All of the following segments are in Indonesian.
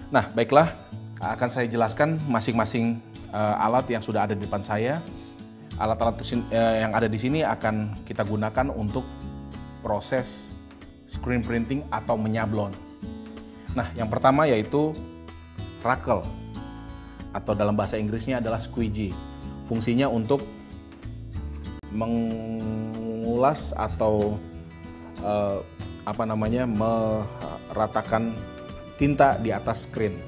Nah, baiklah, akan saya jelaskan masing-masing alat yang sudah ada di depan saya. Alat-alat yang ada di sini akan kita gunakan untuk proses screen printing atau menyablon. Nah, yang pertama yaitu rakel, atau dalam bahasa Inggrisnya adalah squeegee. Fungsinya untuk mengulas atau meratakan tinta di atas screen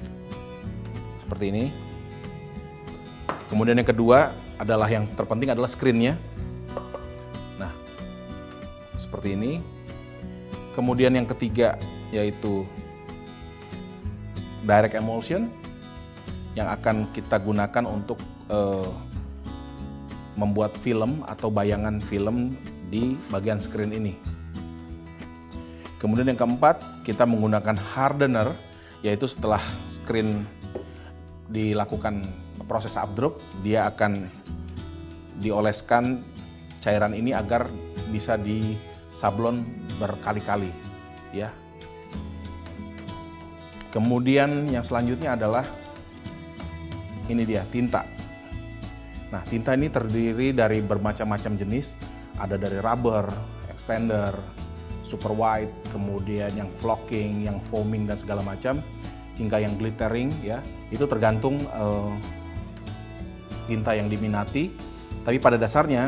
seperti ini. Kemudian yang kedua adalah yang terpenting adalah screen-nya. Nah, seperti ini. Kemudian yang ketiga yaitu direct emulsion yang akan kita gunakan untuk membuat film atau bayangan film di bagian screen ini. Kemudian yang keempat, kita menggunakan hardener, yaitu setelah screen dilakukan proses updrop, dia akan dioleskan cairan ini agar bisa disablon berkali-kali, ya. Kemudian yang selanjutnya adalah ini dia, tinta. Nah, tinta ini terdiri dari bermacam-macam jenis, ada dari rubber, extender, super white, kemudian yang flocking, yang foaming dan segala macam, hingga yang glittering, ya. Itu tergantung tinta yang diminati. Tapi pada dasarnya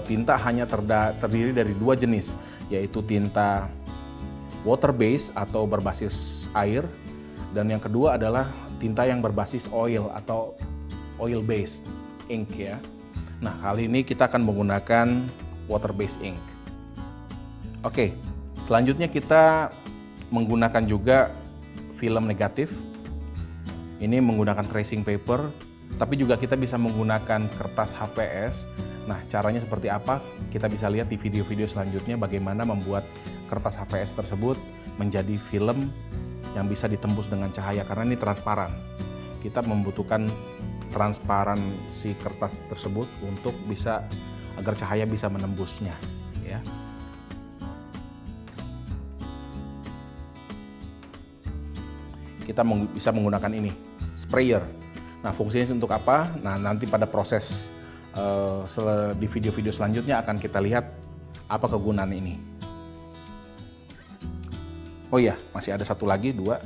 tinta hanya terdiri dari dua jenis, yaitu tinta water base atau berbasis air, dan yang kedua adalah tinta yang berbasis oil atau oil based ink, ya. Nah, kali ini kita akan menggunakan water based ink. Oke. Selanjutnya kita menggunakan juga film negatif. Ini menggunakan tracing paper, tapi juga kita bisa menggunakan kertas HPS. Nah, caranya seperti apa? Kita bisa lihat di video-video selanjutnya bagaimana membuat kertas HPS tersebut menjadi film yang bisa ditembus dengan cahaya, karena ini transparan. Kita membutuhkan transparansi kertas tersebut untuk bisa agar cahaya bisa menembusnya, ya. Kita bisa menggunakan ini, sprayer. Nah, fungsinya untuk apa? Nah, nanti pada proses di video-video selanjutnya akan kita lihat apa kegunaan ini. Oh iya, masih ada satu lagi, dua.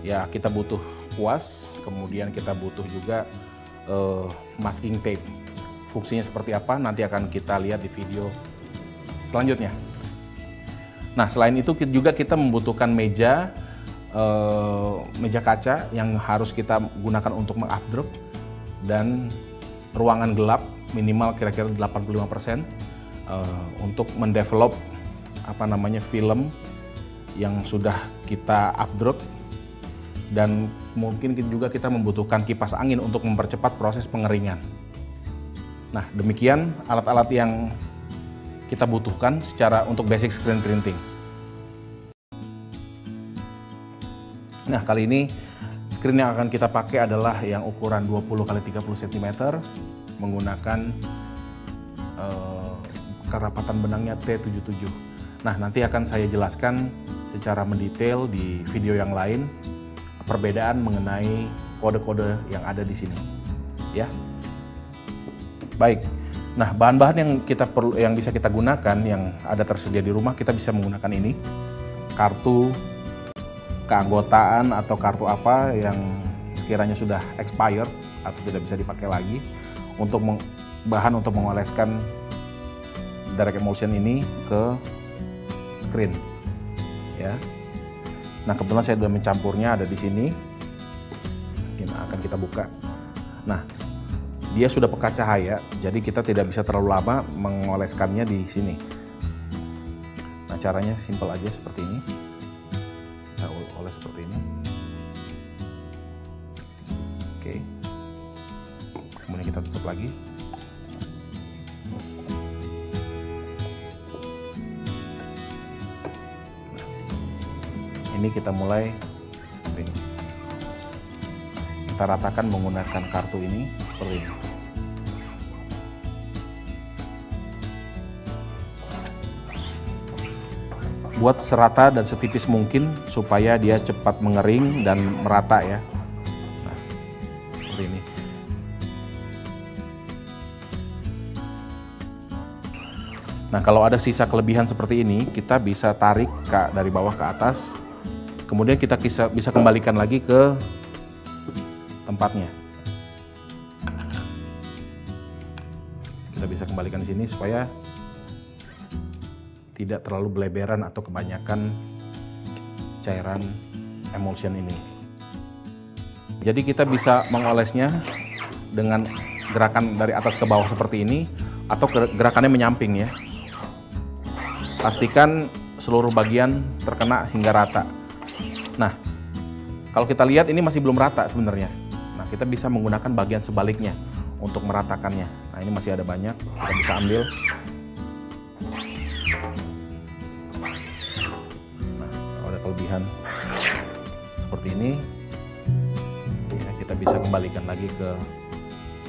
Ya, kita butuh kuas, kemudian kita butuh juga masking tape. Fungsinya seperti apa? Nanti akan kita lihat di video selanjutnya. Nah, selain itu juga kita membutuhkan meja kaca yang harus kita gunakan untuk mengupdrop, dan ruangan gelap minimal kira-kira 85% untuk mendevelop film yang sudah kita updrop, dan mungkin juga kita membutuhkan kipas angin untuk mempercepat proses pengeringan. Nah, demikian alat-alat yang kita butuhkan untuk basic screen printing. Nah, kali ini screen yang akan kita pakai adalah yang ukuran 20 x 30 cm menggunakan kerapatan benangnya T77. Nah, nanti akan saya jelaskan secara mendetail di video yang lain perbedaan mengenai kode-kode yang ada di sini, ya. Baik. Nah, bahan-bahan yang bisa kita gunakan yang ada tersedia di rumah, kita bisa menggunakan ini, kartu keanggotaan atau kartu apa yang sekiranya sudah expired atau tidak bisa dipakai lagi, untuk bahan untuk mengoleskan direct emulsion ini ke screen, ya. Nah, kebetulan saya sudah mencampurnya, ada di sini. Ini akan kita buka. Nah, dia sudah pekat cahaya, jadi kita tidak bisa terlalu lama mengoleskannya di sini. Nah, caranya simpel aja seperti ini. Oles seperti ini. Oke. Kemudian kita tutup lagi. Nah, ini kita mulai seperti ini. Kita ratakan menggunakan kartu ini seperti ini. buat serata dan setipis mungkin supaya dia cepat mengering dan merata ya. Nah, seperti ini. Nah, kalau ada sisa kelebihan seperti ini, kita bisa tarik dari bawah ke atas. Kemudian kita bisa kembalikan lagi ke tempatnya. Kita bisa kembalikan di sini supaya tidak terlalu beleberan atau kebanyakan cairan emulsion ini. Jadi kita bisa mengolesnya dengan gerakan dari atas ke bawah seperti ini, atau gerakannya menyamping ya. Pastikan seluruh bagian terkena hingga rata. Nah, kalau kita lihat ini masih belum rata sebenarnya. Nah, kita bisa menggunakan bagian sebaliknya untuk meratakannya. Nah, ini masih ada banyak, kita bisa ambil. Kelebihan seperti ini ya, kita bisa kembalikan lagi ke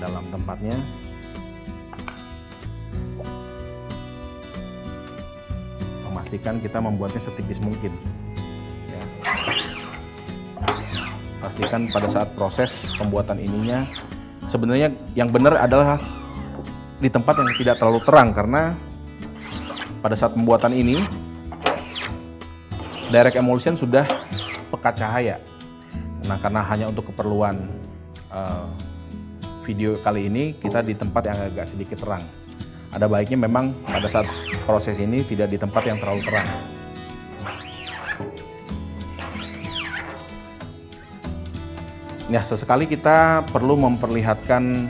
dalam tempatnya. Memastikan kita membuatnya setipis mungkin ya. Pastikan pada saat proses pembuatan ininya, sebenarnya yang benar adalah di tempat yang tidak terlalu terang, karena pada saat pembuatan ini direct emulsion sudah pekat cahaya. Nah, karena hanya untuk keperluan video kali ini kita di tempat yang agak sedikit terang. Ada baiknya memang pada saat proses ini tidak di tempat yang terlalu terang. Nah, sesekali kita perlu memperlihatkan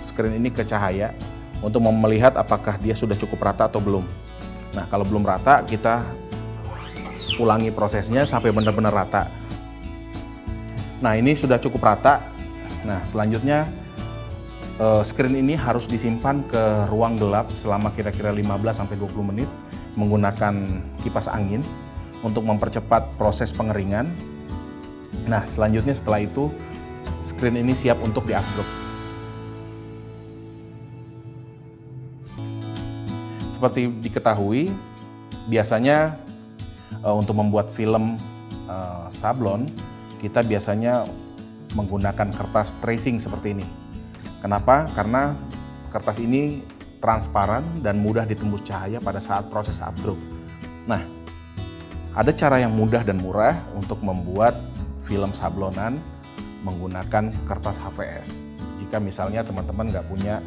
screen ini ke cahaya untuk melihat apakah dia sudah cukup rata atau belum. Nah, kalau belum rata, kita ulangi prosesnya sampai benar-benar rata. Nah, ini sudah cukup rata. Nah, selanjutnya screen ini harus disimpan ke ruang gelap selama kira-kira 15-20 menit menggunakan kipas angin untuk mempercepat proses pengeringan. Nah, selanjutnya setelah itu screen ini siap untuk di-upgrade. Seperti diketahui, biasanya untuk membuat film sablon, kita biasanya menggunakan kertas tracing seperti ini. Kenapa? Karena kertas ini transparan dan mudah ditembus cahaya pada saat proses upgrade. Nah, ada cara yang mudah dan murah untuk membuat film sablonan menggunakan kertas HVS. Jika misalnya teman-teman nggak punya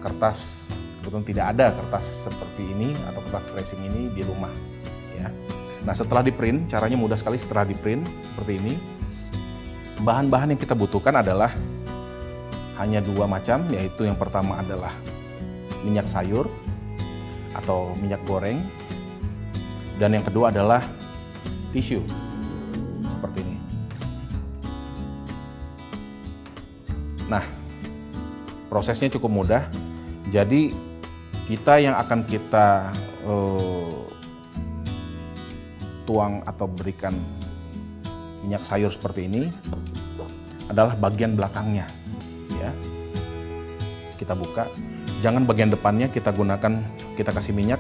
kertas, kebetulan tidak ada kertas seperti ini atau kertas tracing ini di rumah ya. Nah, setelah di-print, caranya mudah sekali. Setelah di-print seperti ini, bahan-bahan yang kita butuhkan adalah hanya dua macam, yaitu yang pertama adalah minyak sayur atau minyak goreng, dan yang kedua adalah tisu seperti ini. Nah, prosesnya cukup mudah. Jadi kita yang akan kita tuang atau berikan minyak sayur seperti ini adalah bagian belakangnya ya. Kita buka, jangan bagian depannya kita kasih minyak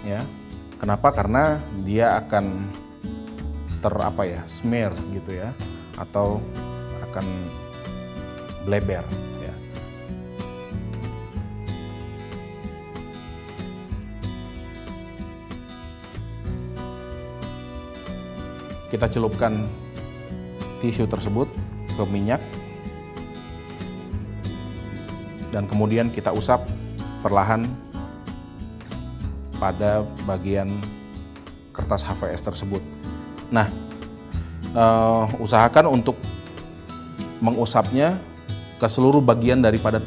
ya. Kenapa? Karena dia akan smear gitu ya, atau akan bleber ya. Kita celupkan tisu tersebut ke minyak dan kemudian kita usap perlahan pada bagian kertas HVS tersebut. Nah, usahakan untuk mengusapnya ke seluruh bagian daripada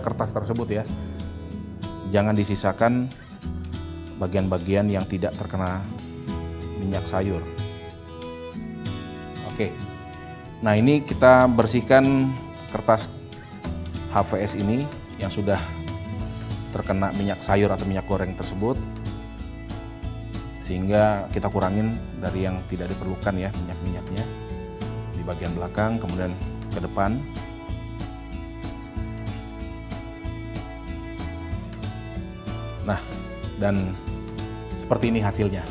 kertas tersebut ya. Jangan disisakan bagian-bagian yang tidak terkena minyak sayur. Oke, nah ini kita bersihkan kertas HVS ini yang sudah terkena minyak sayur atau minyak goreng tersebut, sehingga kita kurangin dari yang tidak diperlukan ya, minyak-minyaknya di bagian belakang, kemudian ke depan. Nah, dan seperti ini hasilnya.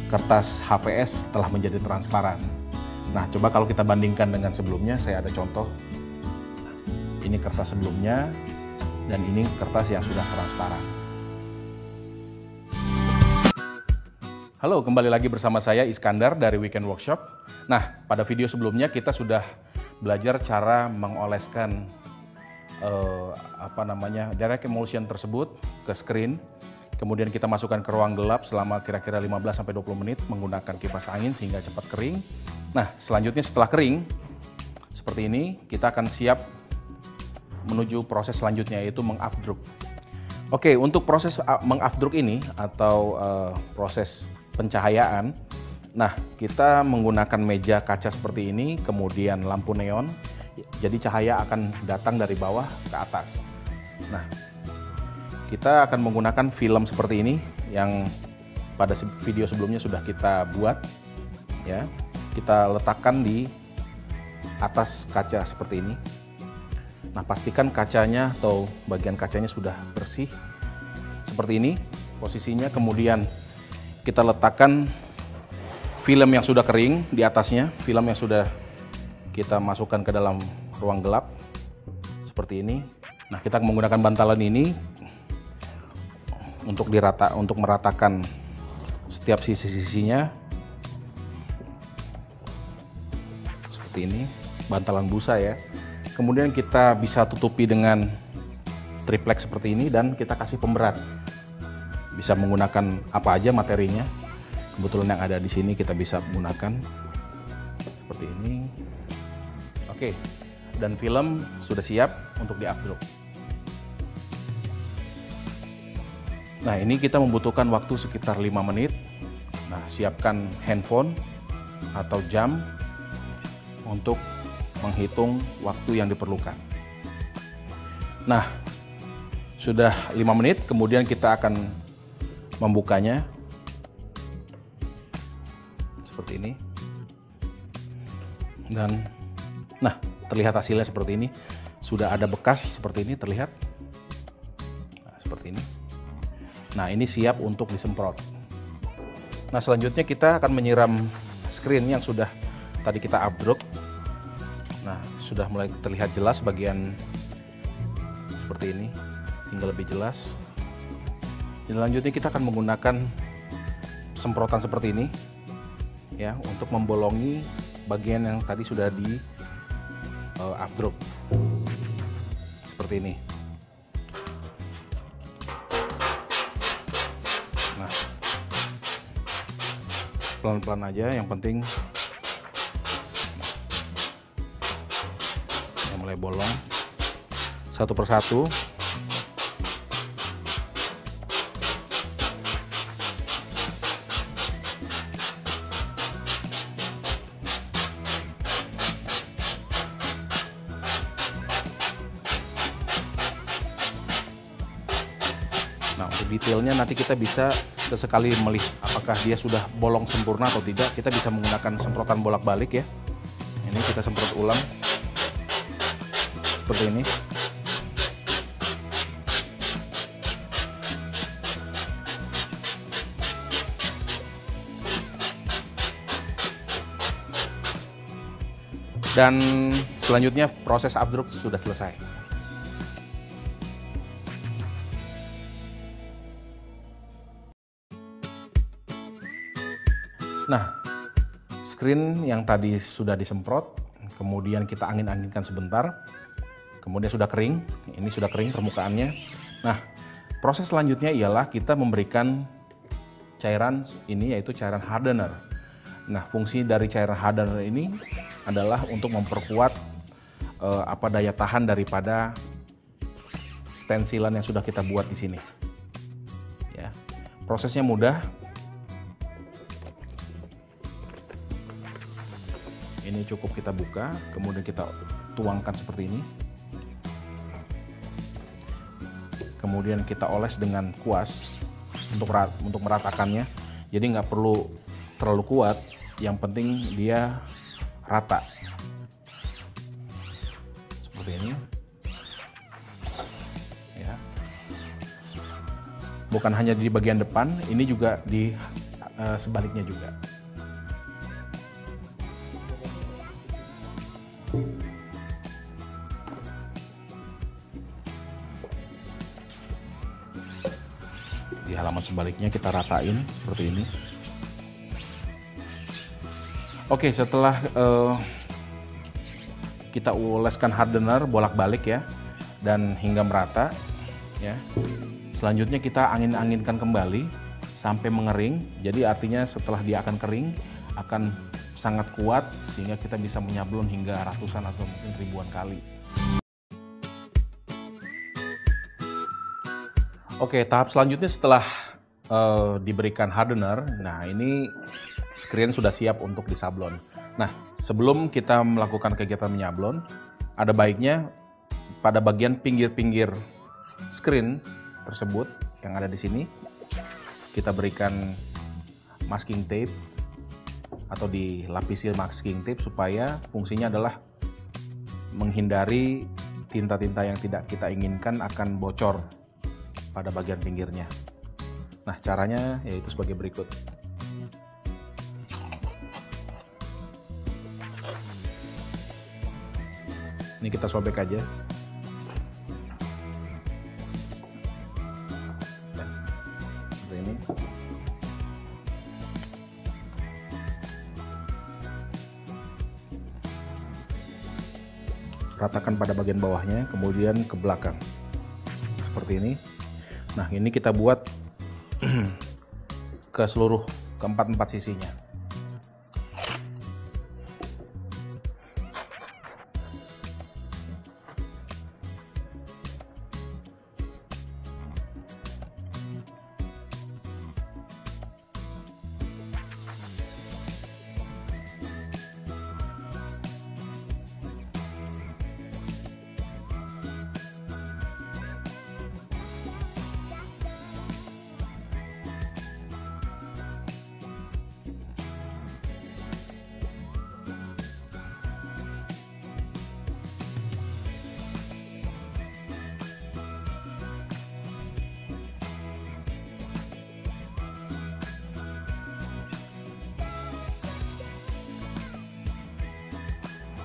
Kertas HVS telah menjadi transparan. Nah, coba kalau kita bandingkan dengan sebelumnya, saya ada contoh. Ini kertas sebelumnya, dan ini kertas yang sudah transparan. Halo, kembali lagi bersama saya Iskandar dari Weekend Workshop. Nah, pada video sebelumnya kita sudah belajar cara mengoleskan direct emulsion tersebut ke screen. Kemudian kita masukkan ke ruang gelap selama kira-kira 15-20 menit menggunakan kipas angin sehingga cepat kering. Nah, selanjutnya setelah kering seperti ini, kita akan siap menuju proses selanjutnya, yaitu mengafdruk. Oke, untuk proses mengafdruk ini atau proses pencahayaan, nah kita menggunakan meja kaca seperti ini, kemudian lampu neon, jadi cahaya akan datang dari bawah ke atas. Nah, kita akan menggunakan film seperti ini yang pada video sebelumnya sudah kita buat, ya. Kita letakkan di atas kaca seperti ini. Nah, pastikan kacanya atau bagian kacanya sudah bersih seperti ini posisinya. Kemudian kita letakkan film yang sudah kering di atasnya, film yang sudah kita masukkan ke dalam ruang gelap seperti ini. Nah, kita menggunakan bantalan ini untuk meratakan setiap sisi-sisinya seperti ini, bantalan busa ya. Kemudian kita bisa tutupi dengan triplek seperti ini dan kita kasih pemberat. Bisa menggunakan apa aja materinya. Kebetulan yang ada di sini kita bisa menggunakan seperti ini. Oke, dan film sudah siap untuk diafdruk. Nah, ini kita membutuhkan waktu sekitar 5 menit. Nah, siapkan handphone atau jam untuk menghitung waktu yang diperlukan. Nah, sudah 5 menit, kemudian kita akan membukanya seperti ini. Dan nah, terlihat hasilnya seperti ini. Sudah ada bekas seperti ini terlihat. Nah, seperti ini. Nah, ini siap untuk disemprot. Nah, selanjutnya kita akan menyiram screen yang sudah tadi kita afdruk. Nah, sudah mulai terlihat jelas bagian seperti ini, sehingga lebih jelas. Dan selanjutnya kita akan menggunakan semprotan seperti ini, ya, untuk membolongi bagian yang tadi sudah di afdruk seperti ini. Nah, pelan-pelan aja, yang penting yang mulai bolong satu persatu. Nah, untuk detailnya nanti kita bisa sesekali melihat apakah dia sudah bolong sempurna atau tidak. Kita bisa menggunakan semprotan bolak-balik ya. Ini kita semprot ulang seperti ini. Dan selanjutnya proses afdruk sudah selesai. Nah, screen yang tadi sudah disemprot, kemudian kita angin-anginkan sebentar, kemudian sudah kering, ini sudah kering permukaannya. Nah, proses selanjutnya ialah kita memberikan cairan ini, yaitu cairan hardener. Nah, fungsi dari cairan hardener ini adalah untuk memperkuat daya tahan daripada stensilan yang sudah kita buat di sini. Ya, prosesnya mudah. Ini cukup kita buka, kemudian kita tuangkan seperti ini. Kemudian kita oles dengan kuas untuk meratakannya. Jadi nggak perlu terlalu kuat, yang penting dia rata. Seperti ini. Ya. bukan hanya di bagian depan, ini juga di sebaliknya juga. Di halaman sebaliknya kita ratain seperti ini. Oke, setelah kita oleskan hardener bolak-balik ya, dan hingga merata ya. Selanjutnya kita angin-anginkan kembali sampai mengering. Jadi artinya setelah dia akan kering akan sangat kuat sehingga kita bisa menyablon hingga ratusan atau mungkin ribuan kali. Oke, tahap selanjutnya setelah diberikan hardener, nah ini screen sudah siap untuk disablon. Nah, sebelum kita melakukan kegiatan menyablon, ada baiknya pada bagian pinggir-pinggir screen tersebut yang ada di sini, kita berikan masking tape atau dilapisi masking tape supaya fungsinya adalah menghindari tinta-tinta yang tidak kita inginkan akan bocor pada bagian pinggirnya. Nah, caranya yaitu sebagai berikut. Ini kita sobek aja. Nah, seperti ini. Ratakan pada bagian bawahnya, kemudian ke belakang. Seperti ini. Nah, ini kita buat ke seluruh keempat sisinya.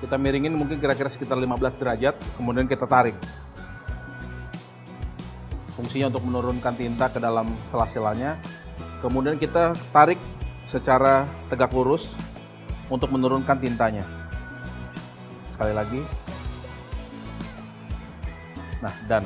Kita miringin mungkin kira-kira sekitar 15 derajat, kemudian kita tarik. Fungsinya untuk menurunkan tinta ke dalam sela-selanya. Kemudian kita tarik secara tegak lurus untuk menurunkan tintanya. Sekali lagi. Nah, dan